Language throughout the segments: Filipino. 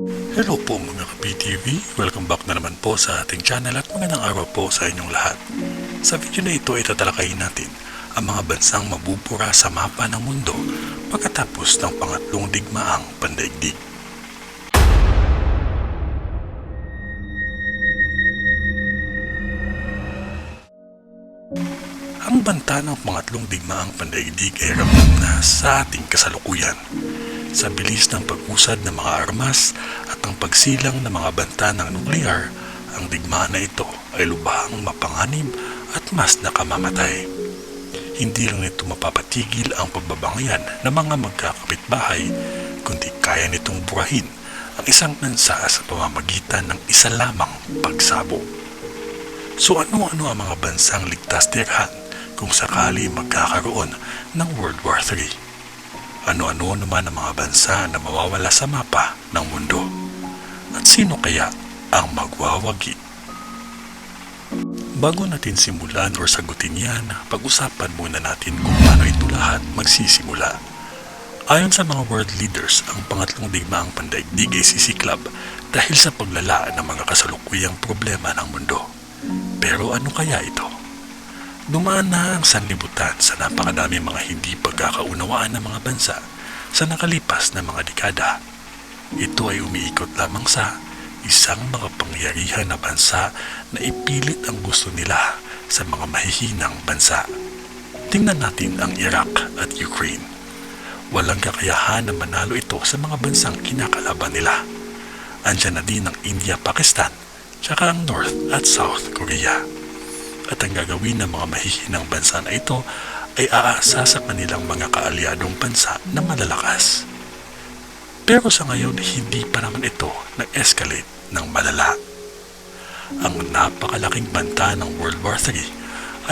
Hello po mga ka-PTV, welcome back na naman po sa ating channel at magandang araw po sa inyong lahat. Sa video na ito ay tatalakayin natin ang mga bansang mabubura sa mapa ng mundo pagkatapos ng pangatlong digmaang pandaigdig. Ang banta ng pangatlong digmaang pandaigdig ay ramdam na sa ating kasalukuyan. Sa bilis ng pag-usad ng mga armas at ang pagsilang ng mga banta ng nuklear, ang digmaan na ito ay lubhang mapanganib at mas nakamamatay. Hindi lang nito mapapatigil ang pagbabangayan ng mga magkakapitbahay, kundi kaya nitong burahin ang isang bansa sa pamamagitan ng isa lamang pagsabog. So ano-ano ang mga bansang ligtas tirahan kung sakali magkakaroon ng World War III? Ano-ano naman ang mga bansa na mawawala sa mapa ng mundo? At sino kaya ang magwawagi? Bago natin simulan o sagutin yan, pag-usapan muna natin kung paano ito lahat magsisimula. Ayon sa mga world leaders, ang pangatlong digmaang pandaigdig ay sisiklab dahil sa paglala ng mga kasalukuyang problema ng mundo. Pero ano kaya ito? Dumaan na ang sanlibutan sa napakadami mga hindi pagkakaunawaan ng mga bansa sa nakalipas na mga dekada. Ito ay umiikot lamang sa isang makapangyarihan na bansa na ipilit ang gusto nila sa mga mahihinang bansa. Tingnan natin ang Iraq at Ukraine. Walang kakayahan na manalo ito sa mga bansang kinakalaban nila. Andiyan na din ang India, Pakistan, tsaka ang North at South Korea. At ang gagawin ng mga mahihinang bansa na ito ay aasa sa kanilang mga kaalyadong bansa na malalakas. Pero sa ngayon, hindi pa naman ito nag-escalate ng malala. Ang napakalaking banta ng World War III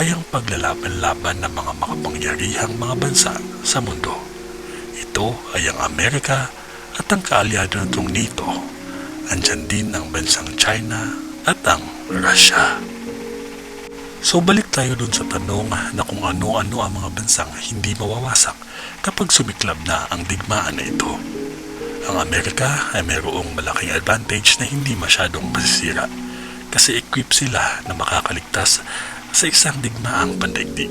ay ang paglalaban-laban ng mga makapangyarihang mga bansa sa mundo. Ito ay ang Amerika at ang kaalyado nitong NATO. Andyan din ang bansang China at ang Russia. So balik tayo dun sa tanong na kung ano-ano ang mga bansang hindi mawawasak kapag sumiklab na ang digmaan na ito. Ang Amerika ay mayroong malaking advantage na hindi masyadong masisira kasi equip sila na makakaligtas sa isang digmaang pandaigdig.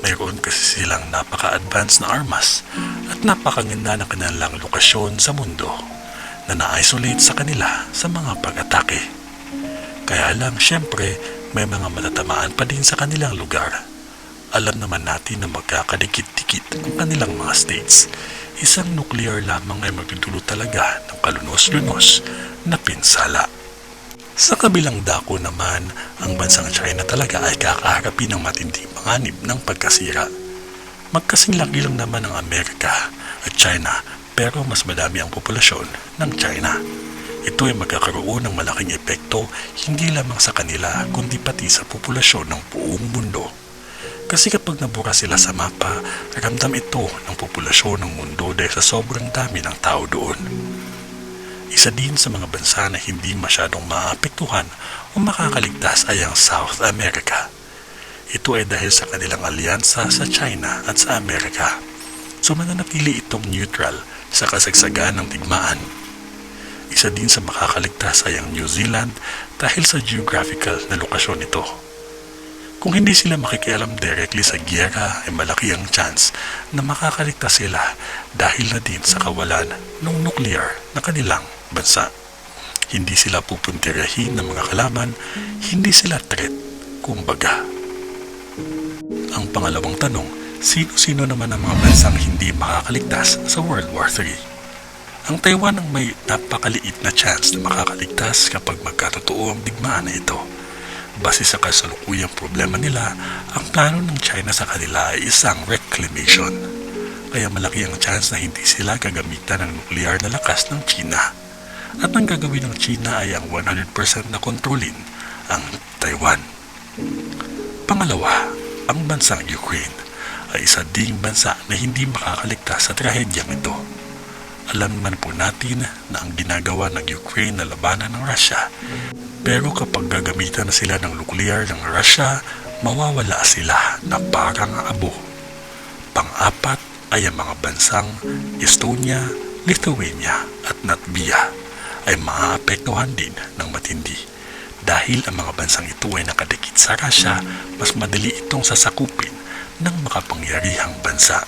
Mayroon kasi silang napaka-advanced na armas at napakaganda na kanilang lokasyon sa mundo na na-isolate sa kanila sa mga pag-atake. Kaya lang, syempre, may mga matatamaan pa din sa kanilang lugar. Alam naman natin na magkakadikit-dikit ang kanilang mga states. Isang nuclear lamang ay magdudulo talaga ng kalunos-lunos na pinsala. Sa kabilang dako naman, ang bansang China talaga ay kakaharapin ng matinding panganib ng pagkasira. Magkasing laki lang naman ang Amerika at China, pero mas madami ang populasyon ng China. Ito ay magkakaroon ng malaking epekto hindi lamang sa kanila kundi pati sa populasyon ng buong mundo. Kasi kapag nabura sila sa mapa, ramdam ito ng populasyon ng mundo dahil sa sobrang dami ng tao doon. Isa din sa mga bansa na hindi masyadong maapektuhan o makakaligtas ay ang South America. Ito ay dahil sa kanilang alyansa sa China at sa Amerika. So mananatili itong neutral sa kasagsagan ng digmaan. Isa din sa makakaligtas ay ang New Zealand dahil sa geographical na lokasyon nito. Kung hindi sila makikialam directly sa giyera ay malaki ang chance na makakaligtas sila dahil na din sa kawalan ng nuclear na kanilang bansa. Hindi sila pupuntirahin ng mga kalaban, hindi sila threat, kumbaga. Ang pangalawang tanong, sino-sino naman ang mga bansang hindi makakaligtas sa World War III? Ang Taiwan ang may napakaliit na chance na makakaligtas kapag magkatotoo ang digmaan na ito. Base sa kasalukuyang problema nila, ang plano ng China sa kanila ay isang reclamation. Kaya malaki ang chance na hindi sila gagamitan ng nuklear na lakas ng China. At ang gagawin ng China ay ang 100% na kontrolin ang Taiwan. Pangalawa, ang bansang Ukraine ay isa ding bansa na hindi makakaligtas sa trahedyang ito. Alam naman po natin na ang ginagawa ng Ukraine na labanan ng Russia. Pero kapag gagamitan na sila ng nuklear ng Russia, mawawala sila na parang abo. Pang-apat ay ang mga bansang Estonia, Lithuania at Latvia. ay maaapektuhan din ng matindi. Dahil ang mga bansang ito ay nakadikit sa Russia, mas madali itong sasakupin ng makapangyarihang bansa.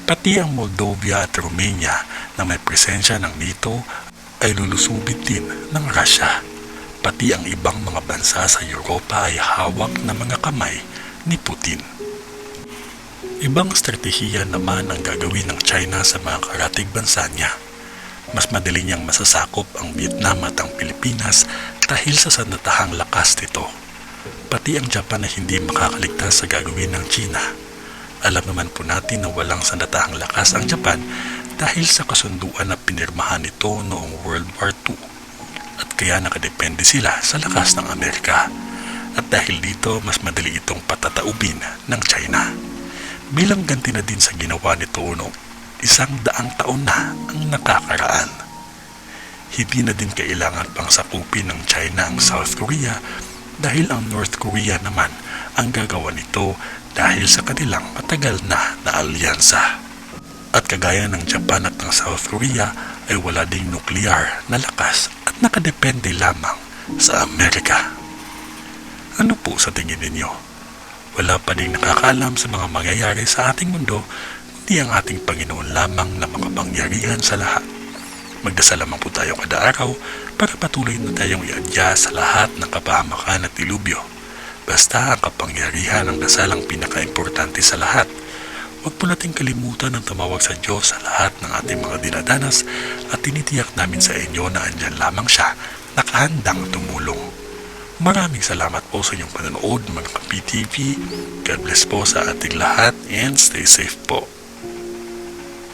Pati ang Moldova at Romania na may presensya ng NATO ay lulusubit din ng Russia. Pati ang ibang mga bansa sa Europa ay hawak na mga kamay ni Putin. Ibang estratehiya naman ang gagawin ng China sa mga karatig bansa niya. Mas madali niyang masasakop ang Vietnam at ang Pilipinas dahil sa sandatahang lakas nito. Pati ang Japan ay hindi makakaligtas sa gagawin ng China. Alam naman po natin na walang sandatahang lakas ang Japan dahil sa kasunduan na pinirmahan nito noong World War II. At kaya nakadepende sila sa lakas ng Amerika. At dahil dito, mas madali itong patataubin ng China. Bilang ganti na din sa ginawa nito noong 100 taon na ang nakakaraan. Hindi na din kailangan pang sakupin ng China ang South Korea dahil ang North Korea naman ang gagawa nito dahil sa kanilang matagal na alyansa. At kagaya ng Japan at ng South Korea ay wala ding nuklear na lakas at nakadepende lamang sa Amerika. Ano po sa tingin ninyo? Wala pa ding nakakaalam sa mga mangyayari sa ating mundo, kundi ang ating Panginoon lamang na makapangyarihan sa lahat. Magdasal lamang po tayo kada araw para patuloy na tayong iadya sa lahat ng kapahamakan at dilubyo. Basta ang kapangyarihan ng dasal ang pinaka-importante sa lahat. Huwag po nating kalimutan ang tumawag sa Diyos sa lahat ng ating mga dinadanas at tinitiyak namin sa inyo na andyan lamang siya, nakahandang tumulong. Maraming salamat po sa inyong panonood mga ka-PTV. God bless po sa ating lahat and stay safe po.